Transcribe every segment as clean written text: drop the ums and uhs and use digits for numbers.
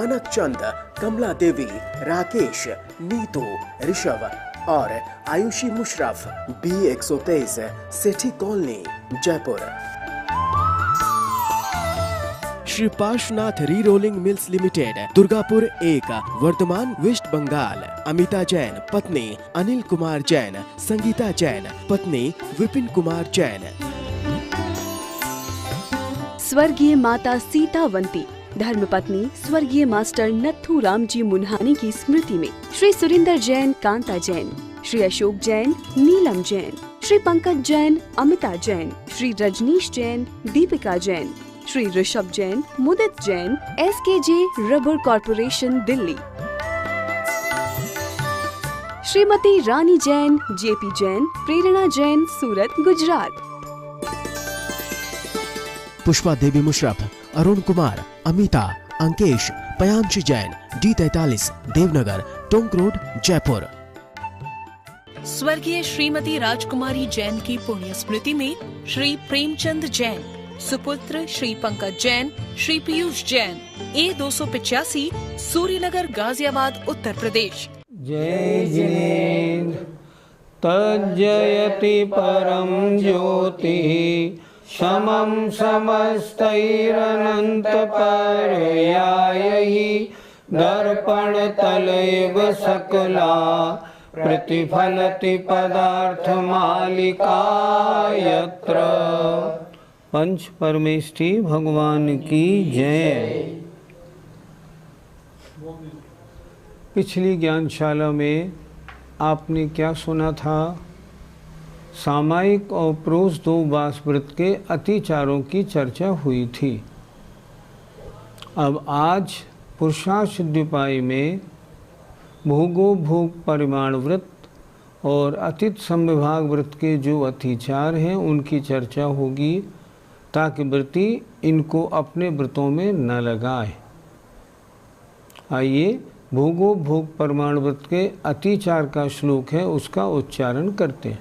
मानक चंद, कमला देवी, राकेश, नीतू, ऋषभ और Ayushi Musharraf, B123, Sethi colony, Jaipur. Shri Parshvanath re rolling mills limited, Durgapur 1, Vardhaman, waste Bengal. Amita Jain, पत्नी अनिल कुमार जैन, संगीता जैन, पत्नी विपिन कुमार जैन। स्वर्गीय माता सीतावंती, धर्मपत्नी स्वर्गीय मास्टर नत्थू राम जी मुन्हानी की स्मृति में Shri Surinder Jain, Kanta Jain, Shri Ashok Jain, Neelam Jain, Shri Pankaj Jain, Amita Jain, Shri Rajneesh Jain, Deepika Jain, Shri Rishabh Jain, Mudit Jain, SKJ rubber corporation, Delhi. Shrimati Rani Jain, JP Jain, Prerna Jain, Surat, Gujarat. Pushpa Devi Musharraf, Arun Kumar, Amita, Ankesh, Payanshi Jain, D43, Devnagar, Tonk road, Jaipur. स्वर्गीय श्रीमती राजकुमारी जैन की पुण्य स्मृति में श्री प्रेमचंद जैन, सुपुत्र श्री पंकज जैन, श्री पीयूष जैन, A285, सूर्यनगर, गाजियाबाद, उत्तर प्रदेश। जय जिनेन्द्र तज्जयति परम ज्योतिः समं समस्तैरनंत पर्यायैः दर्पणतलैव सकला प्रतिफलति पदार्थमालिका यत्र। पंच परमेष्ठी भगवान की जय। पिछली ज्ञानशाला में आपने क्या सुना था? सामायिक और प्रोस 2 वास व्रत के अतिचारों की चर्चा हुई थी। अब आज पुरुषार्थ द्विपायी में भोगो भोग परिमाण व्रत और अतिथ संविभाग व्रत के जो अतिचार हैं उनकी चर्चा होगी, ताकि व्रती इनको अपने व्रतों में न लगाए। आइए भोगो भोग परिमाण व्रत के अतिचार का श्लोक है, उसका उच्चारण करते हैं।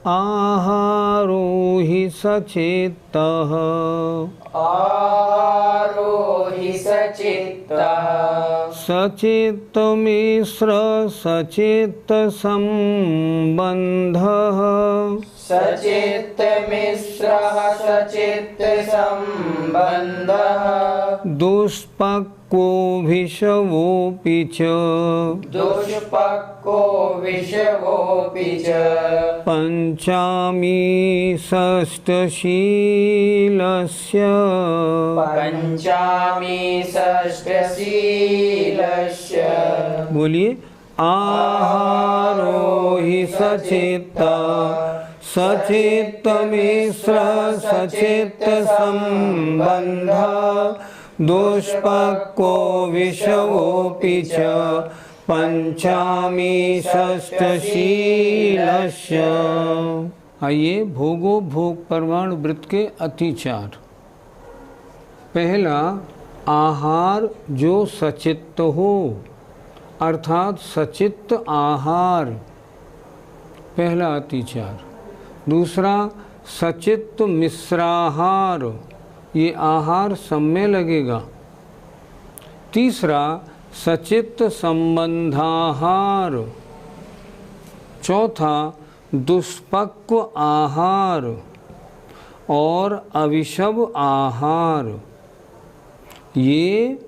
आहारो हि सचेत्तः, आहारो हि सचेत्तः, सचेत्त मिश्र सचेत्त संबंधः, सचेत्त मिश्रः सचेत्त संबंधः, दुष्पक्को विषवोऽपि च, दुष्पक्को विषवोऽपि च, पंचामी षष्ठशीलस्य, पंचामी षष्ठशीलस्य। बोलिए। आहारो हि सचेत्तः, सचेत्त मिश्र सचेत्त संबंधः, दुष्पक्को विषवोऽपि च, पंचामी षष्ठशीलस्य। आइए भोगो भोग परिमाण व्रत के अतिचार। पहला, आहार जो सचित्त हो, अर्थात सचित्त आहार, पहला अतिचार। दूसरा, सचित्त मिश्राहार, ये आहार सब में लगेगा। तीसरा, सचित्त संबंधाहार। चौथा, दुष्पक्व आहार और अविषव आहार। ये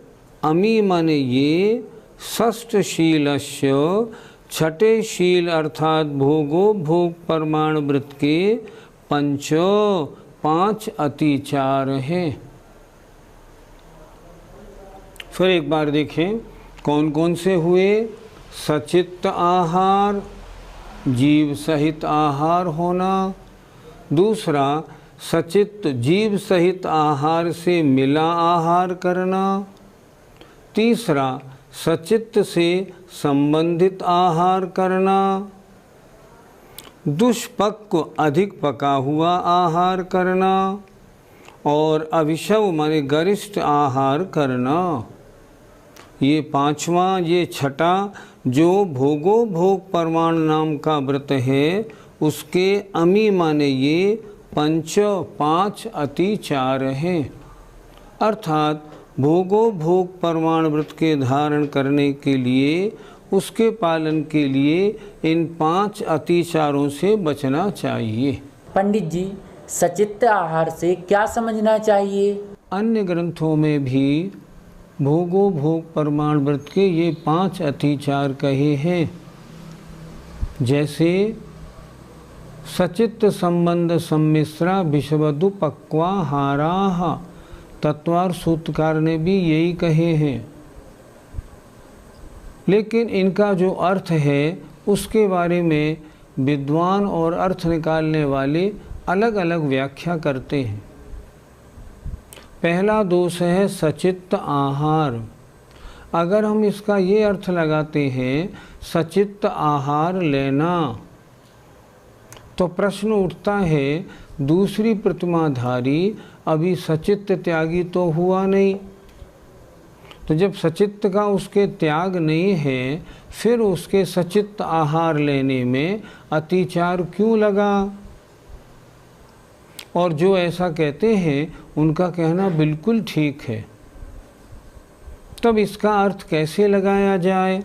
अमी माने ये, षष्ठशीलस्य, छठे शील अर्थात भोगो भोग परिमाण व्रत के 5 अतिचार हैं। फिर एक बार देखें कौन कौन से हुए। सचित्त आहार, जीव सहित आहार होना। दूसरा, सचित्त जीव सहित आहार से मिला आहार करना। तीसरा, सचित्त से संबंधित आहार करना। दुष्पक्व अधिक पका हुआ आहार करना। और अविषव माने गरिष्ठ आहार करना। ये पांचवा, ये छठा जो भोगो भोग परिमाण नाम का व्रत है उसके अमी माने ये 5 अतिचार हैं। अर्थात भोगो भोग परमाण व्रत के धारण करने के लिए, उसके पालन के लिए इन 5 अतिचारों से बचना चाहिए। पंडित जी, सचित्त आहार से क्या समझना चाहिए? अन्य ग्रंथों में भी भोगो भोग परमाण व्रत के ये 5 अतिचार कहे हैं। जैसे सचित्त संबंध सम्मिश्रा विषवधु पक्वाहाराः, तत्वार सूत्रकार ने भी यही कहे हैं। लेकिन इनका जो अर्थ है उसके बारे में विद्वान और अर्थ निकालने वाले अलग अलग व्याख्या करते हैं। पहला दोष है सचित्त आहार। अगर हम इसका ये अर्थ लगाते हैं सचित्त आहार लेना, तो प्रश्न उठता है दूसरी प्रतिमाधारी अभी सचित्त त्यागी तो हुआ नहीं, तो जब सचित्त का उसके त्याग नहीं है फिर उसके सचित्त आहार लेने में अतिचार क्यों लगा? और जो ऐसा कहते हैं उनका कहना बिल्कुल ठीक है। तब इसका अर्थ कैसे लगाया जाए?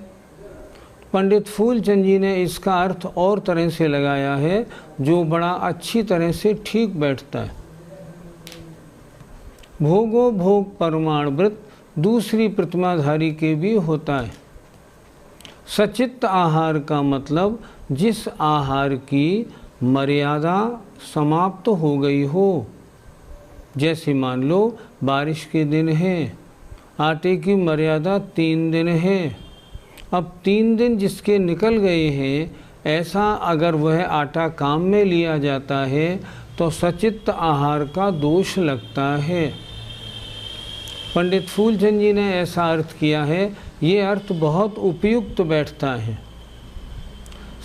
पंडित फूलचंद जी ने इसका अर्थ और तरह से लगाया है जो बड़ा अच्छी तरह से ठीक बैठता है। भोगो भोग परमाण व्रत दूसरी प्रतिमाधारी के भी होता है। सचित्त आहार का मतलब जिस आहार की मर्यादा समाप्त हो गई हो। जैसे मान लो बारिश के दिन है, आटे की मर्यादा 3 दिन है। अब 3 दिन जिसके निकल गए हैं, ऐसा अगर वह आटा काम में लिया जाता है तो सचित्त आहार का दोष लगता है। पंडित फूलचंद जी ने ऐसा अर्थ किया है, ये अर्थ बहुत उपयुक्त बैठता है।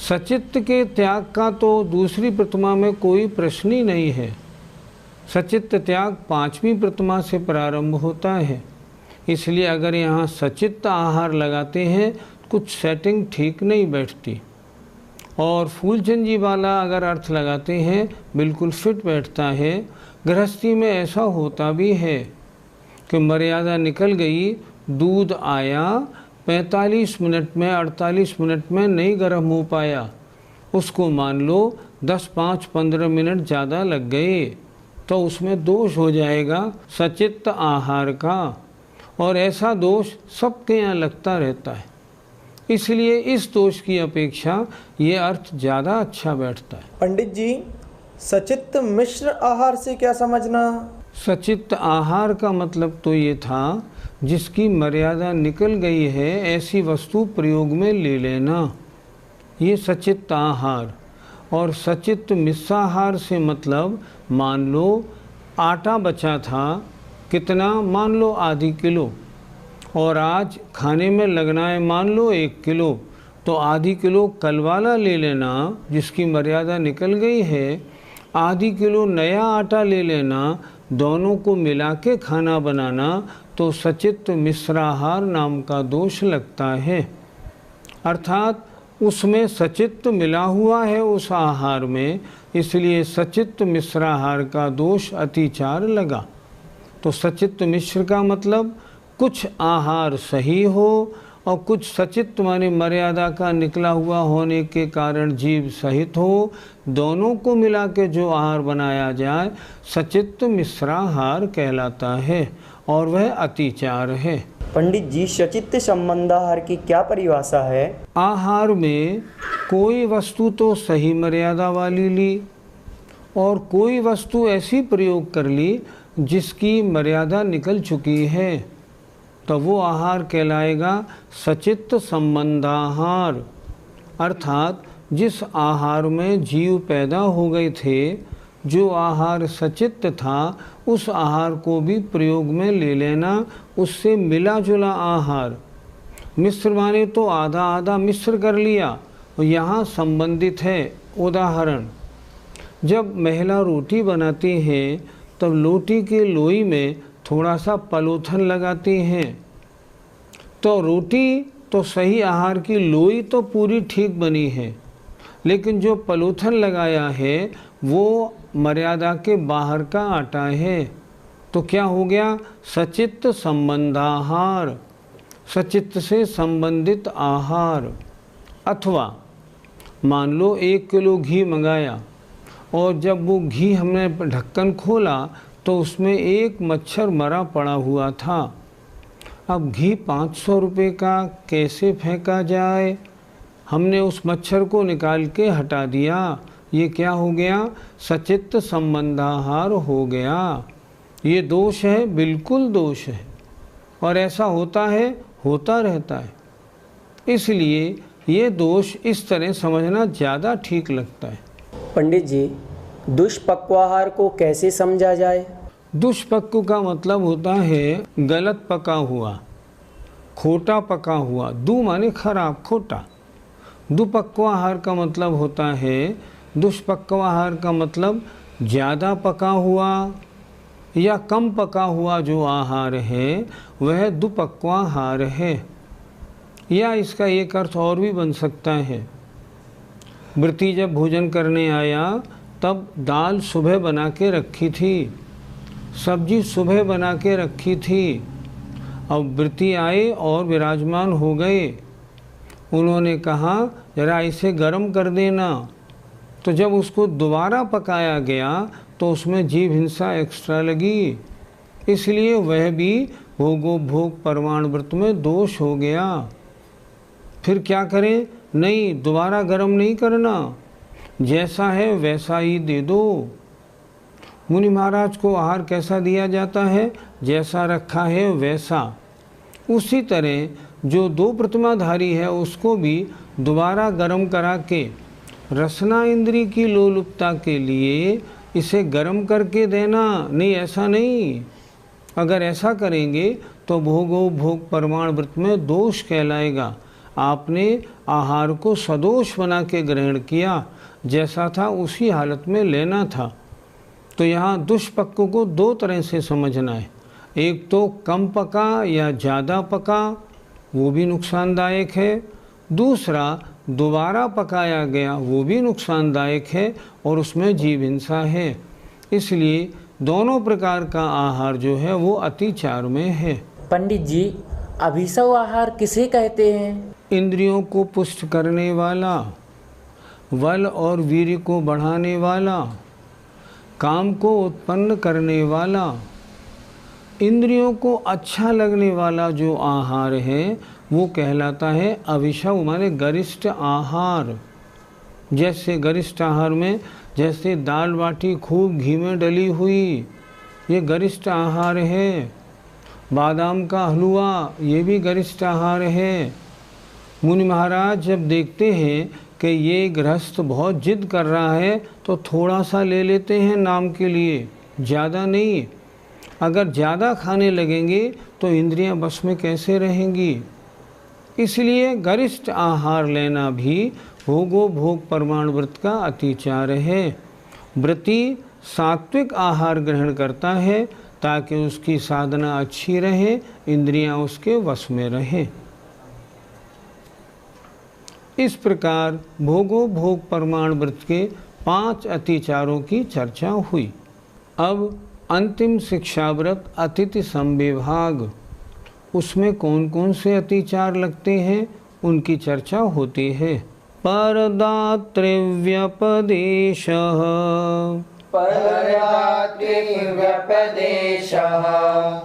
सचित्त के त्याग का तो दूसरी प्रतिमा में कोई प्रश्न ही नहीं है। सचित्त त्याग 5वीं प्रतिमा से प्रारंभ होता है। इसलिए अगर यहाँ सचित्त आहार लगाते हैं कुछ सेटिंग ठीक नहीं बैठती, और फूलचंद जी वाला अगर अर्थ लगाते हैं बिल्कुल फिट बैठता है। गृहस्थी में ऐसा होता भी है कि मर्यादा निकल गई, दूध आया 45 मिनट में 48 मिनट में नहीं गर्म हो पाया, उसको मान लो 10, 5, 15 मिनट ज़्यादा लग गए, तो उसमें दोष हो जाएगा सचित्त आहार का। और ऐसा दोष सबके यहाँ लगता रहता है। इसलिए इस दोष की अपेक्षा ये अर्थ ज़्यादा अच्छा बैठता है। पंडित जी, सचित्त मिश्र आहार से क्या समझना? सचित्त आहार का मतलब तो ये था जिसकी मर्यादा निकल गई है ऐसी वस्तु प्रयोग में ले लेना, ये सचित्त आहार। और सचित्त मिश्राहार से मतलब मान लो आटा बचा था, कितना? मान लो आधी किलो, और आज खाने में लगना है मान लो 1 किलो, तो आधी किलो कल वाला ले लेना जिसकी मर्यादा निकल गई है, आधी किलो नया आटा ले लेना, दोनों को मिला के खाना बनाना, तो सचित्त मिश्राहार नाम का दोष लगता है। अर्थात उसमें सचित्त मिला हुआ है उस आहार में, इसलिए सचित्त मिश्राहार का दोष अतिचार लगा। तो सचित्त मिश्र का मतलब कुछ आहार सही हो और कुछ सचित्त माने मर्यादा का निकला हुआ होने के कारण जीव सहित हो, दोनों को मिला के जो आहार बनाया जाए सचित्त मिश्राहार कहलाता है, और वह अतिचार है। पंडित जी, सचित्त संबंधाहार की क्या परिभाषा है? आहार में कोई वस्तु तो सही मर्यादा वाली ली और कोई वस्तु ऐसी प्रयोग कर ली जिसकी मर्यादा निकल चुकी है, तो वो आहार कहलाएगा सचित्त संबंधाहार। अर्थात जिस आहार में जीव पैदा हो गए थे, जो आहार सचित्त था, उस आहार को भी प्रयोग में ले लेना, उससे मिला जुला आहार। मिश्र माने तो आधा आधा मिश्र कर लिया, यहाँ संबंधित है। उदाहरण, जब महिला रोटी बनाती हैं तब लोटी के लोई में थोड़ा सा पलोथन लगाती हैं, तो रोटी तो सही आहार की, लोई तो पूरी ठीक बनी है, लेकिन जो पलोथन लगाया है वो मर्यादा के बाहर का आटा है, तो क्या हो गया? सचित्त संबंधाहार, सचित्त से संबंधित आहार। अथवा मान लो 1 किलो घी मंगाया और जब वो घी हमने ढक्कन खोला तो उसमें एक मच्छर मरा पड़ा हुआ था। अब घी 500 रुपये का कैसे फेंका जाए? हमने उस मच्छर को निकाल के हटा दिया। ये क्या हो गया? सचित्त संबंधाहार हो गया। ये दोष है, बिल्कुल दोष है, और ऐसा होता है, होता रहता है। इसलिए ये दोष इस तरह समझना ज़्यादा ठीक लगता है। पंडित जी, दुष्पक्वाहार को कैसे समझा जाए? दुष्पक्व का मतलब होता है गलत पका हुआ, खोटा पका हुआ। दु माने खराब, खोटा। दुपक्वाहार का मतलब होता है, दुष्पक्वाहार का मतलब ज़्यादा पका हुआ या कम पका हुआ जो आहार है वह दुपक्वाहार है। या इसका एक अर्थ और भी बन सकता है, व्रती जब भोजन करने आया तब दाल सुबह बना के रखी थी, सब्जी सुबह बना के रखी थी। अब व्रती आए और विराजमान हो गए, उन्होंने कहा जरा इसे गर्म कर देना। तो जब उसको दोबारा पकाया गया तो उसमें जीव हिंसा एक्स्ट्रा लगी, इसलिए वह भी भोगोपभोग परमाण व्रत में दोष हो गया। फिर क्या करें? नहीं, दोबारा गर्म नहीं करना, जैसा है वैसा ही दे दो। मुनि महाराज को आहार कैसा दिया जाता है? जैसा रखा है वैसा। उसी तरह जो 2 प्रतिमाधारी है उसको भी दोबारा गर्म करा के रसना इंद्री की लोलुपता के लिए इसे गर्म करके देना नहीं, ऐसा नहीं। अगर ऐसा करेंगे तो भोगोपभोग परमाण व्रत में दोष कहलाएगा। आपने आहार को सदोष बना के ग्रहण किया, जैसा था उसी हालत में लेना था। तो यहाँ दुष्पक्व को 2 तरह से समझना है। एक तो कम पका या ज़्यादा पका, वो भी नुकसानदायक है। दूसरा दोबारा पकाया गया, वो भी नुकसानदायक है और उसमें जीव हिंसा है। इसलिए दोनों प्रकार का आहार जो है वो अतिचार में है। पंडित जी, अभिशव आहार किसे कहते हैं? इंद्रियों को पुष्ट करने वाला, बल और वीर्य को बढ़ाने वाला, काम को उत्पन्न करने वाला, इंद्रियों को अच्छा लगने वाला जो आहार है वो कहलाता है अभिशव माने गरिष्ठ आहार। जैसे गरिष्ठ आहार में जैसे दाल बाटी खूब घी में डली हुई, ये गरिष्ठ आहार है। बादाम का हलवा, ये भी गरिष्ठ आहार है। मुनि महाराज जब देखते हैं कि ये गृहस्थ बहुत जिद कर रहा है तो थोड़ा सा ले लेते हैं नाम के लिए, ज़्यादा नहीं। अगर ज़्यादा खाने लगेंगे तो इंद्रियां बस में कैसे रहेंगी? इसलिए गरिष्ठ आहार लेना भी भोगोपभोग परमाण व्रत का अतिचार है। व्रती सात्विक आहार ग्रहण करता है ताकि उसकी साधना अच्छी रहे, इंद्रियां उसके वश में रहें। इस प्रकार भोगोपभोग परमाण व्रत के 5 अतिचारों की चर्चा हुई। अब अंतिम शिक्षा व्रत अतिथि संविभाग, उसमें कौन कौन से अतिचार लगते हैं उनकी चर्चा होती है। परदातृव्यपदेशः,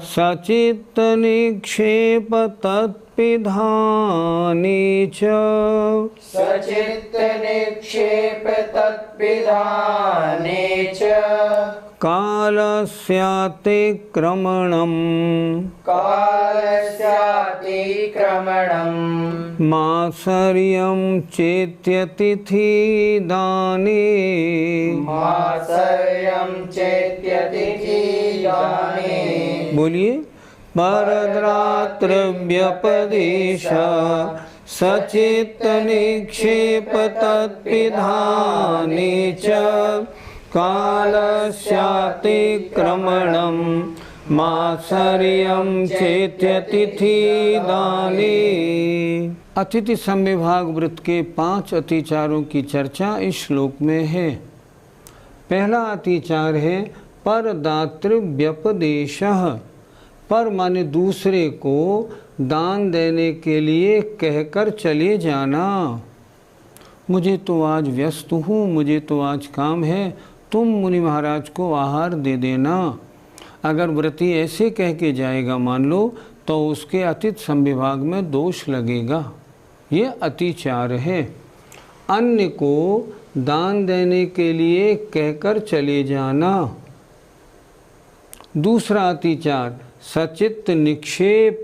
सचित्त निक्षेप तत्पिधाने च, सचित्त निक्षेप तत्पिधाने च, कालस्यातिक्रमणम्, कालस्यातिक्रमणम्, मात्सर्यं चेत्यतिथिदाने, मात्सर्यं चेत्यतिथिदाने। बोलिए। परद्रातृव्यपदेशः, सचित्त निक्षेप तत्पिधाने च, कालस्यातिक्रमणम्, मात्सर्यं चेत्यतिथिदाने। अतिथि संविभाग व्रत के 5 अतिचारों की चर्चा इस श्लोक में है। पहला अतिचार है पर दातृव्यपदेशः, पर माने दूसरे को दान देने के लिए कहकर चले जाना। मुझे तो आज व्यस्त हूँ, मुझे तो आज काम है, तुम मुनि महाराज को आहार दे देना। अगर व्रती ऐसे कह के जाएगा मान लो, तो उसके अतिथि संविभाग में दोष लगेगा। ये अतिचार है। अन्य को दान देने के लिए कहकर चले जाना। दूसरा अतिचार सचित्त निक्षेप,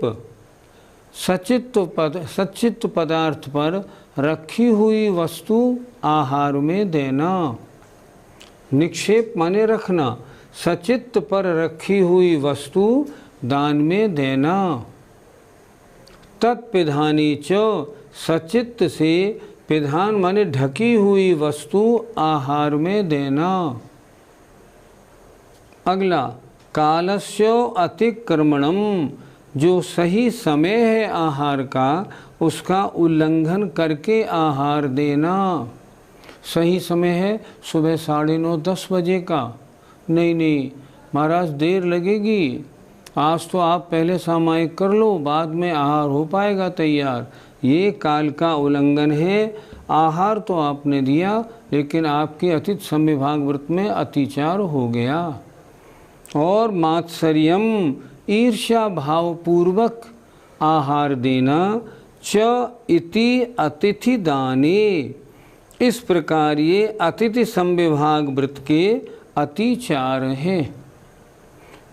सचित्त पदार्थ पर रखी हुई वस्तु आहार में देना। निक्षेप माने रखना, सचित्त पर रखी हुई वस्तु दान में देना। तत्पिधानी च, सचित्त से पिधान माने ढकी हुई वस्तु आहार में देना। अगला कालस्य अतिक्रमणम, जो सही समय है आहार का उसका उल्लंघन करके आहार देना। सही समय है सुबह 9:30 10 बजे का, नहीं महाराज देर लगेगी, आज तो आप पहले सामायिक कर लो, बाद में आहार हो पाएगा तैयार। ये काल का उल्लंघन है। आहार तो आपने दिया लेकिन आपके अतिथि संविभाग व्रत में अतिचार हो गया। और मात्सर्यम, ईर्ष्या भाव पूर्वक आहार देना। च इति अतिथि दाने, इस प्रकार ये अतिथि संविभाग व्रत के अतिचार हैं।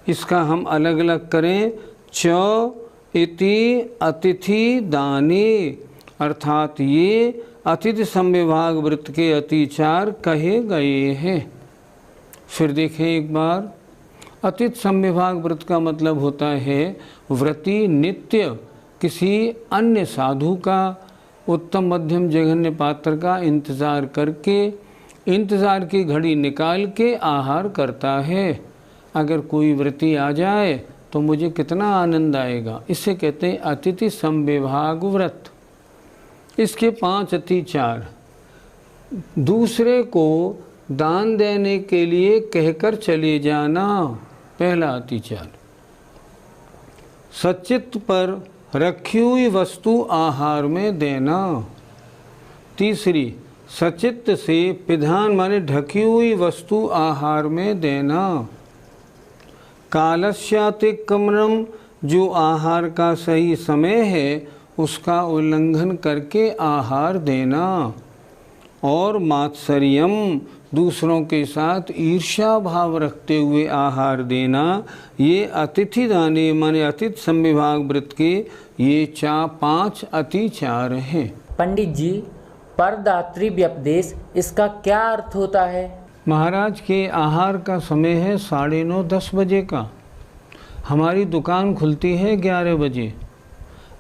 इसका हम अलग अलग करें। च इति अतिथि दाने, अर्थात ये अतिथि संविभाग व्रत के अतिचार कहे गए हैं। फिर देखें एक बार, अतिथि संविभाग व्रत का मतलब होता है व्रती नित्य किसी अन्य साधु का, उत्तम मध्यम जघन्य पात्र का इंतज़ार करके, इंतज़ार की घड़ी निकाल के आहार करता है। अगर कोई व्रती आ जाए तो मुझे कितना आनंद आएगा। इसे कहते हैं अतिथि संविभाग व्रत। इसके 5 अतिचार। दूसरे को दान देने के लिए कहकर चले जाना, पहला अतिचार। सचित्त पर रखी हुई वस्तु आहार में देना। तीसरी, सचित्त से पिधान माने ढकी हुई वस्तु आहार में देना। कालस्यातिक्रमणम, जो आहार का सही समय है उसका उल्लंघन करके आहार देना। और मात्सर्यम, दूसरों के साथ ईर्ष्या भाव रखते हुए आहार देना। ये अतिथि दाने माने अतिथि संविभाग व्रत के ये 5 अतिचार हैं। पंडित जी, परदात्री व्यपदेश, इसका क्या अर्थ होता है? महाराज के आहार का समय है 9:30 10 बजे का। हमारी दुकान खुलती है 11 बजे।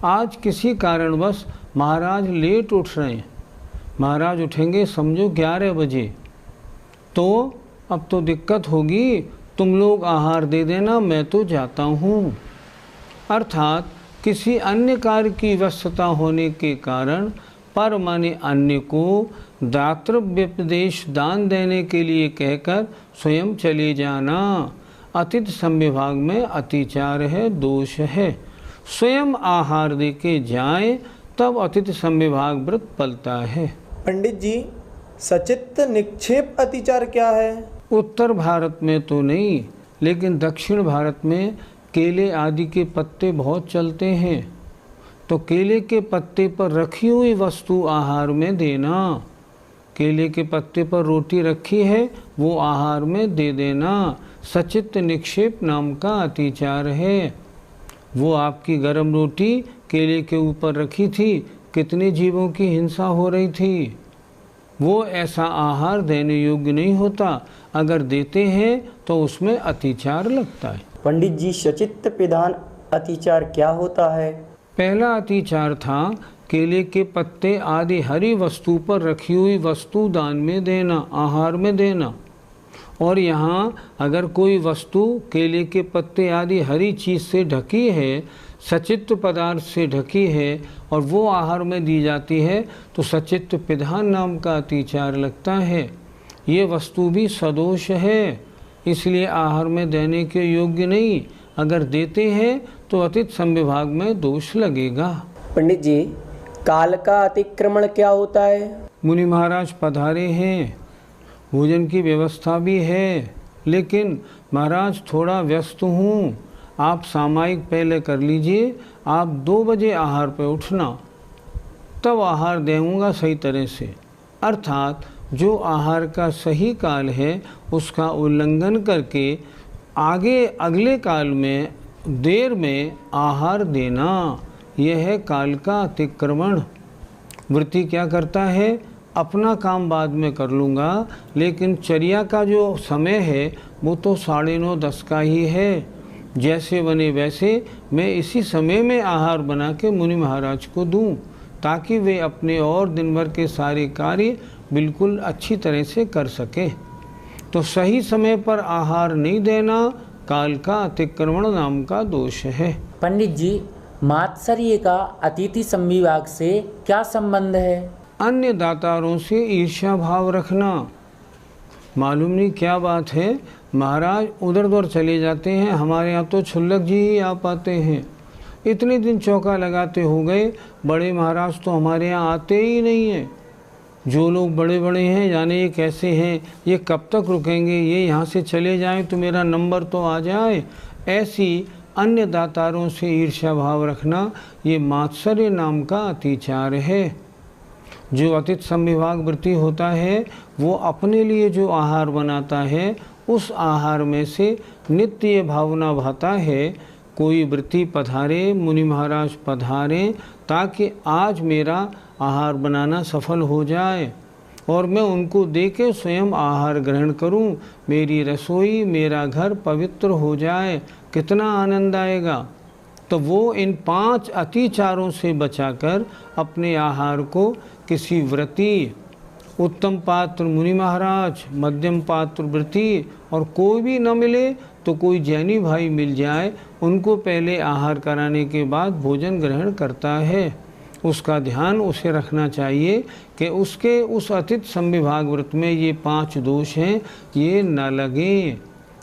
आज किसी कारणवश महाराज लेट उठ रहे हैं, महाराज उठेंगे समझो 11 बजे, तो अब तो दिक्कत होगी, तुम लोग आहार दे देना, मैं तो जाता हूँ। अर्थात किसी अन्य कार्य की व्यस्तता होने के कारण पर माने अन्य को दातृव्यपदेश दान देने के लिए कहकर स्वयं चले जाना अतिथि संविभाग में अतिचार है, दोष है। स्वयं आहार दे के जाए तब अतिथि संविभाग व्रत पलता है। पंडित जी, सचित्त निक्षेप अतिचार क्या है? उत्तर भारत में तो नहीं, लेकिन दक्षिण भारत में केले आदि के पत्ते बहुत चलते हैं, तो केले के पत्ते पर रखी हुई वस्तु आहार में देना। केले के पत्ते पर रोटी रखी है वो आहार में दे देना। सचित्त निक्षेप नाम का अतिचार है। वो आपकी गर्म रोटी केले के ऊपर रखी थी, कितने जीवों की हिंसा हो रही थी, वो ऐसा आहार देने योग्य नहीं होता। अगर देते हैं तो उसमें अतिचार लगता है। पंडित जी, सचित्त पिधान अतिचार क्या होता है? पहला अतिचार था केले के पत्ते आदि हरी वस्तु पर रखी हुई वस्तु दान में देना, आहार में देना। और यहाँ अगर कोई वस्तु केले के पत्ते आदि हरी चीज़ से ढकी है, सचित्त पदार्थ से ढकी है और वो आहार में दी जाती है तो सचित्त पिधान नाम का अतिचार लगता है। ये वस्तु भी सदोष है, इसलिए आहार में देने के योग्य नहीं। अगर देते हैं तो अतिथि संविभाग में दोष लगेगा। पंडित जी, काल का अतिक्रमण क्या होता है? मुनि महाराज पधारे हैं, भोजन की व्यवस्था भी है, लेकिन महाराज थोड़ा व्यस्त हूँ, आप सामायिक पहले कर लीजिए। आप 2 बजे आहार पे उठना, तब आहार दूँगा सही तरह से। अर्थात जो आहार का सही काल है उसका उल्लंघन करके आगे अगले काल में देर में आहार देना, यह है काल का अतिक्रमण। व्रती क्या करता है, अपना काम बाद में कर लूँगा, लेकिन चर्या का जो समय है वो तो 9:30 10 का ही है। जैसे बने वैसे मैं इसी समय में आहार बना के मुनि महाराज को दूं, ताकि वे अपने और दिन भर के सारे कार्य बिल्कुल अच्छी तरह से कर सके। तो सही समय पर आहार नहीं देना काल का अतिक्रमण नाम का दोष है। पंडित जी, मात्सर्य का अतिथि संविभाग से क्या संबंध है? अन्य दातारों से ईर्ष्या भाव रखना। मालूम नहीं क्या बात है, महाराज उधर उधर चले जाते हैं, हमारे यहाँ तो छुल्लक जी ही आ पाते हैं। इतने दिन चौका लगाते हो गए, बड़े महाराज तो हमारे यहाँ आते ही नहीं हैं। जो लोग बड़े बड़े हैं जाने ये कैसे हैं, ये कब तक रुकेंगे, ये यहाँ से चले जाएं तो मेरा नंबर तो आ जाए। ऐसी अन्य दातारों से ईर्ष्या भाव रखना ये मात्सर्य नाम का अतिचार है। जो अतिथि संविभाग व्रती होता है वो अपने लिए जो आहार बनाता है उस आहार में से नित्य ये भावना भाता है, कोई व्रती पधारे, मुनि महाराज पधारें, ताकि आज मेरा आहार बनाना सफल हो जाए और मैं उनको दे के स्वयं आहार ग्रहण करूं, मेरी रसोई मेरा घर पवित्र हो जाए, कितना आनंद आएगा। तो वो इन 5 अतिचारों से बचाकर अपने आहार को किसी व्रती, उत्तम पात्र मुनि महाराज, मध्यम पात्र व्रती और कोई भी न मिले तो कोई जैनी भाई मिल जाए, उनको पहले आहार कराने के बाद भोजन ग्रहण करता है। उसका ध्यान उसे रखना चाहिए कि उसके उस अतिथि संविभाग व्रत में ये 5 दोष हैं, ये न लगें।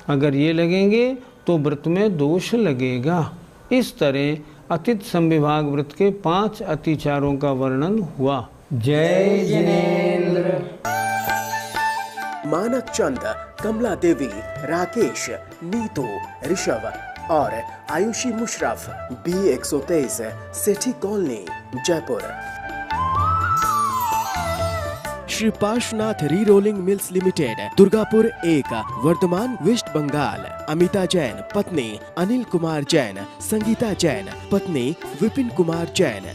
अगर ये लगेंगे तो व्रत में दोष लगेगा। इस तरह अतिथि संविभाग व्रत के 5 अतिचारों का वर्णन हुआ। जय जिनेंद्र। मानक चंद, कमला देवी, राकेश, नीतू, ऋषभ और Ayushi Musharraf, B123, Sethi colony, Jaipur. Shri Parshvanath re rolling mills limited, Durgapur 1, Vardhaman, waste Bengal. Amita Jain पत्नी अनिल कुमार जैन, संगीता जैन पत्नी विपिन कुमार जैन।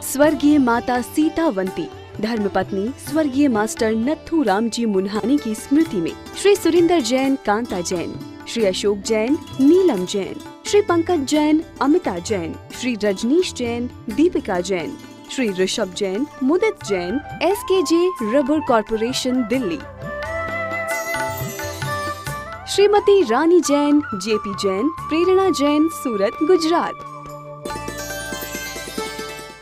स्वर्गीय माता सीतावंती धर्मपत्नी स्वर्गीय मास्टर नथुराम जी मुन्हानी की स्मृति में Shri Surinder Jain, Kanta Jain, Shri Ashok Jain, Neelam Jain, Shri Pankaj Jain, Amita Jain, Shri Rajneesh Jain, Deepika Jain, Shri Rishabh Jain, Mudit Jain, SKJ rubber corporation, Delhi. Shrimati Rani Jain, JP Jain, Prerna Jain, Surat, Gujarat.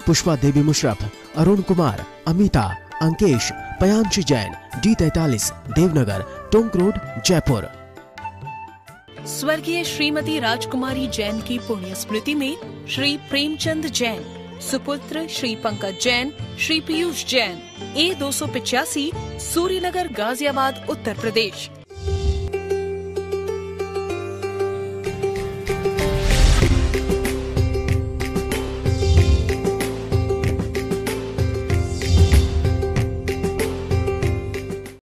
Pushpa Devi Musharraf, Arun Kumar, Amita, Ankesh, Payanshi Jain, D43, Devnagar, Tonk road, Jaipur. स्वर्गीय श्रीमती राजकुमारी जैन की पुण्य स्मृति में श्री प्रेमचंद जैन, सुपुत्र श्री पंकज जैन, श्री पीयूष जैन, A285, सूर्यनगर, गाजियाबाद, उत्तर प्रदेश।